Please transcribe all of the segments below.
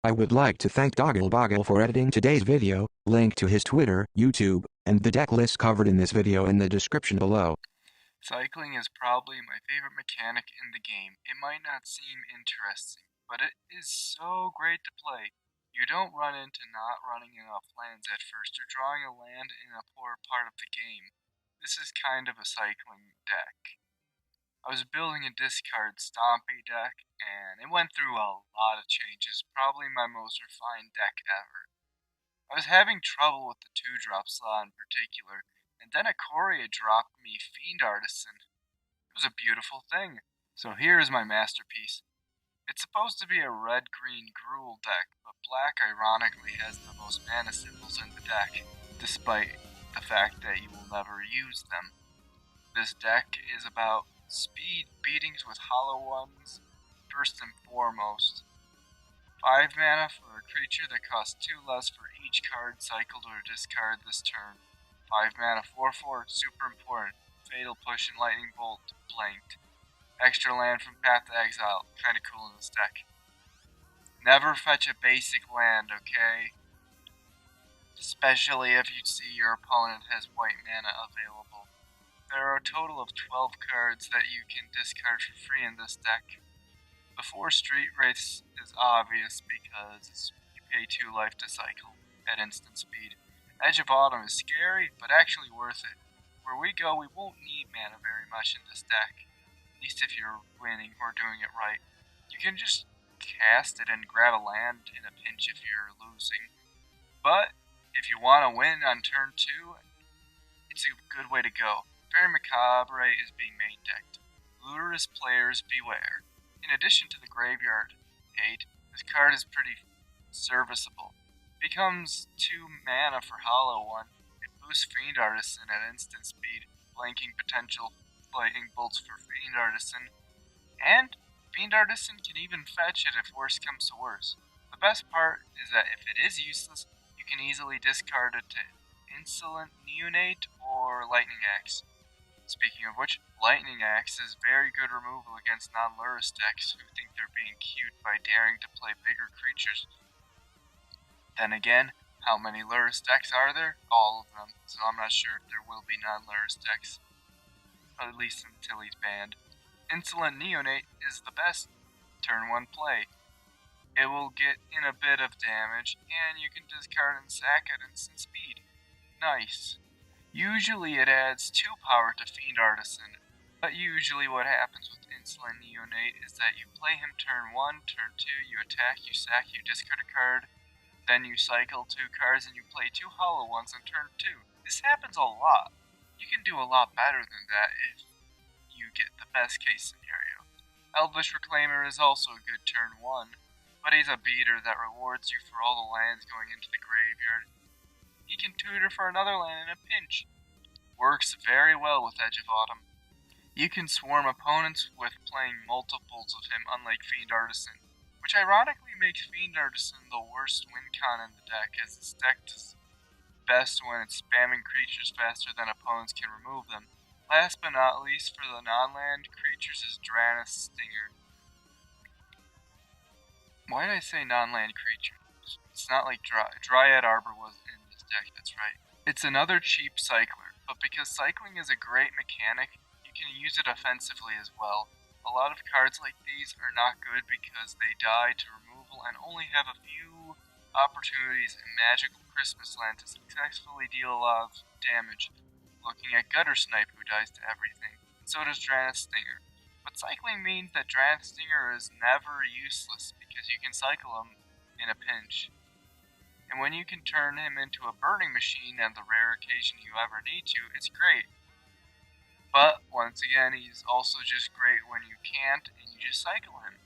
I would like to thank Doggleboggle for editing today's video, link to his Twitter, YouTube, and the deck list covered in this video in the description below. Cycling is probably my favorite mechanic in the game. It might not seem interesting, but it is so great to play. You don't run into not running enough lands at first or drawing a land in a poor part of the game. This is kind of a cycling deck. I was building a discard stompy deck, and it went through a lot of changes, probably my most refined deck ever. I was having trouble with the 2-drop slot in particular, and then Ikoria dropped me Fiend Artisan. It was a beautiful thing. So here is my masterpiece. It's supposed to be a red-green Gruul deck, but black ironically has the most mana symbols in the deck, despite the fact that you will never use them. This deck is about speed beatings with hollow ones, first and foremost. 5 mana for a creature that costs 2 less for each card cycled or discard this turn. 5 mana 4/4, super important. Fatal Push and Lightning Bolt, blanked. Extra land from Path to Exile, kinda cool in this deck. Never fetch a basic land, okay? Especially if you see your opponent has white mana available. There are a total of 12 cards that you can discard for free in this deck. The 4 Street Wraiths is obvious because you pay 2 life to cycle at instant speed. Edge of Autumn is scary, but actually worth it. Where we go, we won't need mana very much in this deck, at least if you're winning or doing it right. You can just cast it and grab a land in a pinch if you're losing. But if you want to win on turn 2, it's a good way to go. Faerie Macabre is being maindecked. Lurus Players beware. In addition to the graveyard gate, this card is pretty serviceable. Becomes 2 mana for hollow one. It boosts Fiend Artisan at instant speed, blanking potential lightning bolts for Fiend Artisan. And Fiend Artisan can even fetch it if worse comes to worse. The best part is that if it is useless, you can easily discard it to Insolent Neonate or Lightning Axe. Speaking of which, Lightning Axe is very good removal against non-Lurrus decks who think they're being cute by daring to play bigger creatures. Then again, how many Lurrus decks are there? All of them, so I'm not sure if there will be non-Lurrus decks, at least until he's banned. Insolent Neonate is the best turn 1 play. It will get in a bit of damage, and you can discard and sack at instant speed. Nice. Usually it adds 2 power to Fiend Artisan, but usually what happens with Insolent Neonate is that you play him turn 1, turn 2, you attack, you sack, you discard a card, then you cycle 2 cards and you play 2 hollow ones on turn 2. This happens a lot. You can do a lot better than that if you get the best case scenario. Elvish Reclaimer is also a good turn 1, but he's a beater that rewards you for all the lands going into the graveyard. He can tutor for another land in a pinch. Works very well with Edge of Autumn. You can swarm opponents with playing multiples of him, unlike Fiend Artisan, which ironically makes Fiend Artisan the worst win con in the deck, as it's decked best when it's spamming creatures faster than opponents can remove them. Last but not least, for the non-land creatures is Draenus Stinger. Why did I say non-land creatures? It's not like Dryad Arbor was in this deck, that's right. It's another cheap cycler, but because cycling is a great mechanic, you can use it offensively as well. A lot of cards like these are not good because they die to removal and only have a few opportunities in Magical Christmas Land to successfully deal a lot of damage. Looking at Gutter Snipe, who dies to everything, and so does Draenus Stinger. But cycling means that Draenus Stinger is never useless because you can cycle him in a pinch. And when you can turn him into a burning machine on the rare occasion you ever need to, it's great. But, once again, he's also just great when you can't and you just cycle him.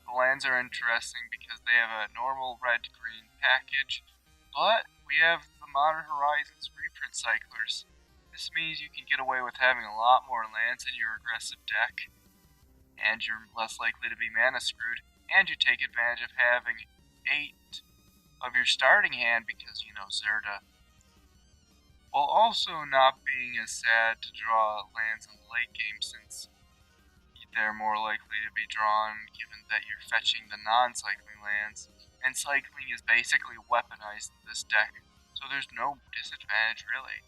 The lands are interesting because they have a normal red-green package, but we have the Modern Horizons reprint cyclers. This means you can get away with having a lot more lands in your aggressive deck, and you're less likely to be mana screwed, and you take advantage of having 8 of your starting hand because, you know, Zirda. While also not being as sad to draw lands in the late game since they're more likely to be drawn given that you're fetching the non-cycling lands. and cycling is basically weaponized in this deck, so there's no disadvantage really.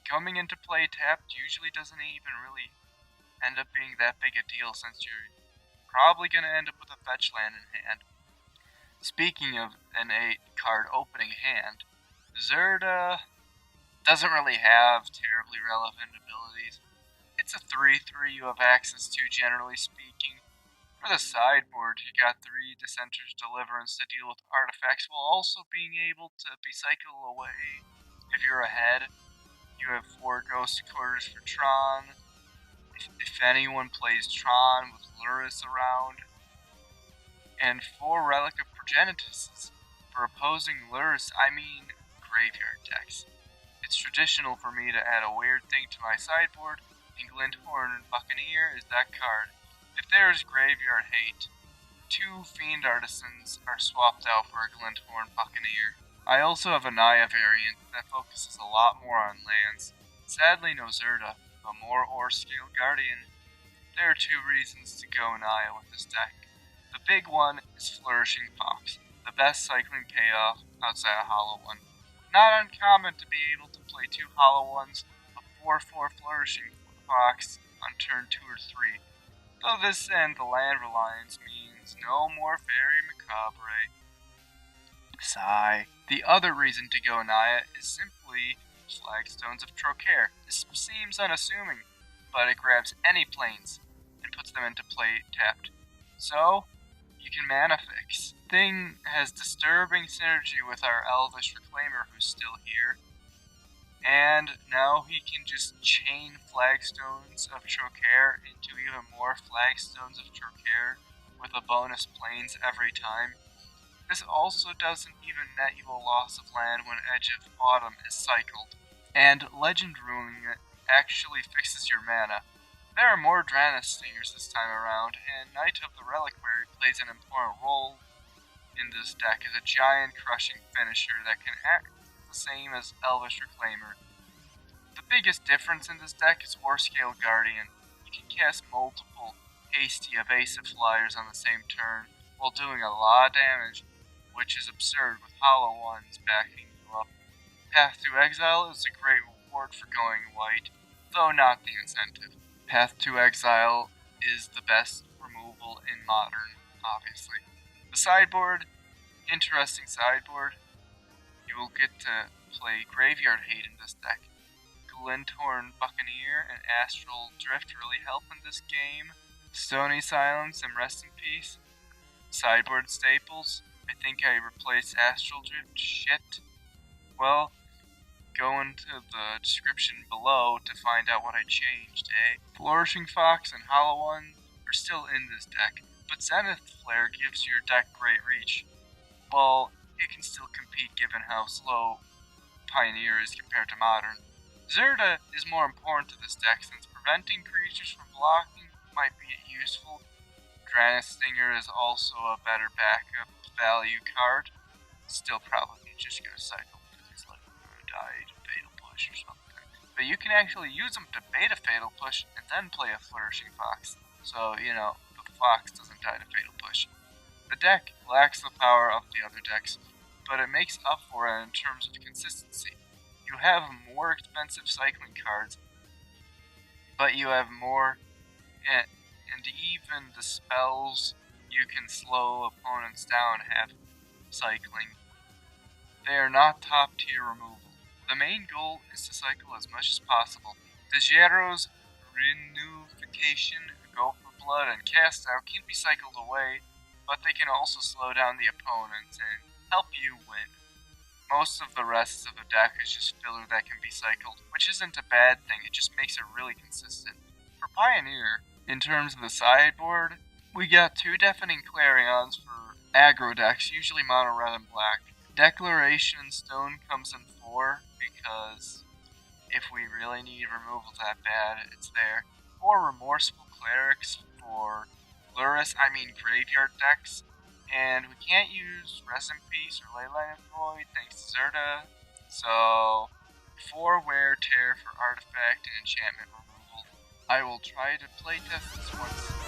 Coming into play tapped usually doesn't even really end up being that big a deal, since you're probably going to end up with a fetch land in hand. Speaking of an 8-card opening hand, Zirda doesn't really have terribly relevant abilities. It's a 3/3 you have access to, generally speaking. For the sideboard, you got 3 Dissenter's Deliverance to deal with artifacts, while also being able to be cycled away. If you're ahead, you have 4 Ghost Quarters for Tron. If anyone plays Tron with Lurrus around, and 4 Relic of Progenitus. For opposing Lurrus, I mean graveyard decks. It's traditional for me to add a weird thing to my sideboard, and Glinthorn Buccaneer is that card. If there is graveyard hate, 2 Fiend Artisans are swapped out for a Glinthorn Buccaneer. I also have a Naya variant that focuses a lot more on lands. Sadly no Zirda, but more Ore-Scale Guardian. There are 2 reasons to go Naya with this deck. The big one is Flourishing Fox, the best cycling payoff outside of Hollow One. Not uncommon to be able to play 2 Hollow Ones, a 4/4 Flourishing Fox on turn 2 or 3. Though this and the land reliance means no more Faerie Macabre. Sigh. The other reason to go Naya is simply Flagstones of Trocaire. This seems unassuming, but it grabs any planes and puts them into play tapped. So, you can mana fix. Thing has disturbing synergy with our Elvish Reclaimer, who's still here. And now he can just chain Flagstones of Trocaire into even more Flagstones of Trocaire with a bonus planes every time. This also doesn't even net you a loss of land when Edge of Autumn is cycled. And Legend Ruling actually fixes your mana. There are more Draenei Stingers this time around, and Knight of the Reliquary plays an important role in this deck as a giant crushing finisher that can act the same as Elvish Reclaimer. The biggest difference in this deck is Ore-Scale Guardian. You can cast multiple hasty evasive flyers on the same turn while doing a lot of damage, which is absurd with Hollow Ones backing you up. Path to Exile is a great reward for going white, though not the incentive. Path to Exile is the best removal in Modern, obviously. The sideboard, interesting sideboard. You will get to play Graveyard Hate in this deck. Glinthorn Buccaneer and Astral Drift really help in this game. Stony Silence and Rest in Peace. Sideboard staples. I think I replaced Astral Drift. Shit. Well, go into the description below to find out what I changed, eh? Flourishing Fox and Hollow One are still in this deck, but Zenith Flare gives your deck great reach. Well, it can still compete given how slow Pioneer is compared to Modern. Zirda is more important to this deck since preventing creatures from blocking might be useful. Draenei Stinger is also a better backup value card. Still probably just gonna cycle because he's like died Fatal Push or something. But you can actually use him to bait a Fatal Push and then play a Flourishing Fox. So, you know, the Fox doesn't die to Fatal Push. The deck lacks the power of the other decks, but it makes up for it in terms of consistency. You have more expensive cycling cards, but you have more, and even the spells you can slow opponents down have cycling. They are not top tier removal. The main goal is to cycle as much as possible. Dejaro's Reunification, Go for Blood, and Cast Out can be cycled away, but they can also slow down the opponent and help you win. Most of the rest of the deck is just filler that can be cycled, which isn't a bad thing, it just makes it really consistent. For Pioneer, in terms of the sideboard, we got 2 Deafening Clarions for aggro decks, usually mono red and black. Declaration Stone comes in 4, because if we really need removal that bad, it's there. 4 Remorseful Clerics for graveyard decks. And we can't use Rest in Peace or Leyline of Void thanks to Zirda. So, 4 Wear Tear for artifact and enchantment removal. I will try to playtest this once